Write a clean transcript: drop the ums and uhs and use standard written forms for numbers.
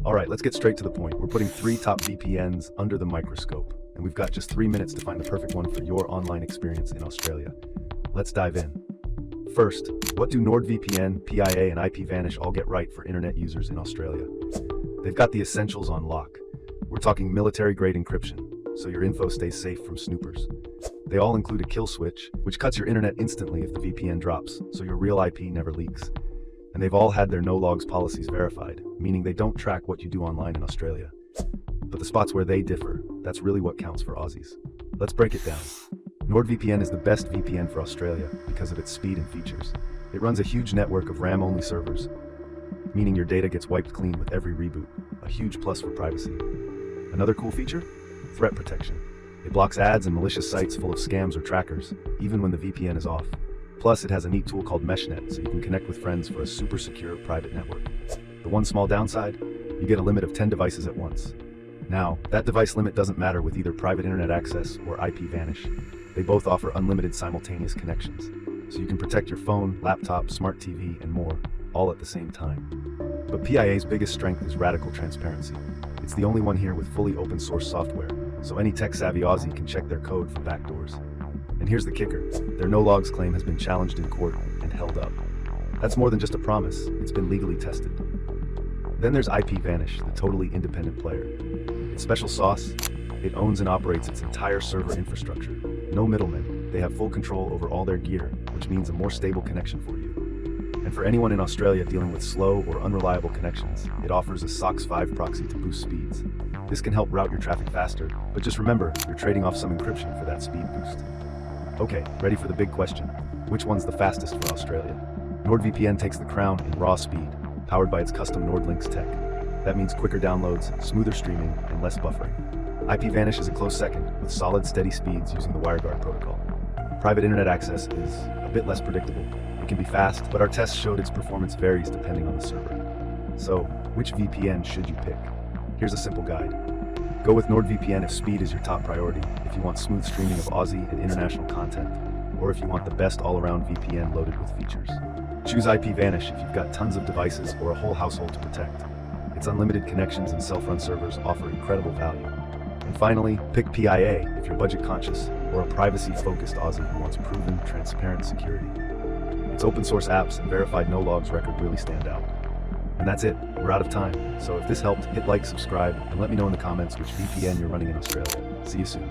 Alright, let's get straight to the point. We're putting 3 top VPNs under the microscope, and we've got just 3 minutes to find the perfect one for your online experience in Australia. Let's dive in. First, what do NordVPN, PIA, and IPVanish all get right for internet users in Australia? They've got the essentials on lock. We're talking military-grade encryption, so your info stays safe from snoopers. They all include a kill switch, which cuts your internet instantly if the VPN drops, so your real IP never leaks. And they've all had their no-logs policies verified, meaning they don't track what you do online in Australia. But the spots where they differ, that's really what counts for Aussies. Let's break it down. NordVPN is the best VPN for Australia because of its speed and features. It runs a huge network of RAM-only servers, meaning your data gets wiped clean with every reboot, a huge plus for privacy. Another cool feature? Threat protection. It blocks ads and malicious sites full of scams or trackers, even when the VPN is off. Plus, it has a neat tool called Meshnet, so you can connect with friends for a super secure private network. The one small downside? You get a limit of 10 devices at once. Now, that device limit doesn't matter with either private internet access or IPVanish. They both offer unlimited simultaneous connections, so you can protect your phone, laptop, smart TV, and more, all at the same time. But PIA's biggest strength is radical transparency. It's the only one here with fully open source software, so any tech-savvy Aussie can check their code for backdoors. And here's the kicker, their no-logs claim has been challenged in court and held up. That's more than just a promise, it's been legally tested. Then there's IPVanish, the totally independent player. It's special sauce, it owns and operates its entire server infrastructure. No middlemen, they have full control over all their gear, which means a more stable connection for you. And for anyone in Australia dealing with slow or unreliable connections, it offers a SOCKS 5 proxy to boost speeds. This can help route your traffic faster, but just remember, you're trading off some encryption for that speed boost. Okay, ready for the big question. Which one's the fastest for Australia? NordVPN takes the crown in raw speed, powered by its custom NordLynx tech. That means quicker downloads, smoother streaming, and less buffering. IPVanish is a close second, with solid, steady speeds using the WireGuard protocol. Private internet access is a bit less predictable. It can be fast, but our tests showed its performance varies depending on the server. So, which VPN should you pick? Here's a simple guide. Go with NordVPN if speed is your top priority, if you want smooth streaming of Aussie and international content, or if you want the best all-around VPN loaded with features. Choose IPVanish if you've got tons of devices or a whole household to protect. Its unlimited connections and self-run servers offer incredible value. And finally, pick PIA if you're budget-conscious or a privacy-focused Aussie who wants proven, transparent security. Its open-source apps and verified no-logs record really stand out. And that's it, we're out of time. So if this helped, hit like, subscribe, and let me know in the comments which VPN you're running in Australia. See you soon.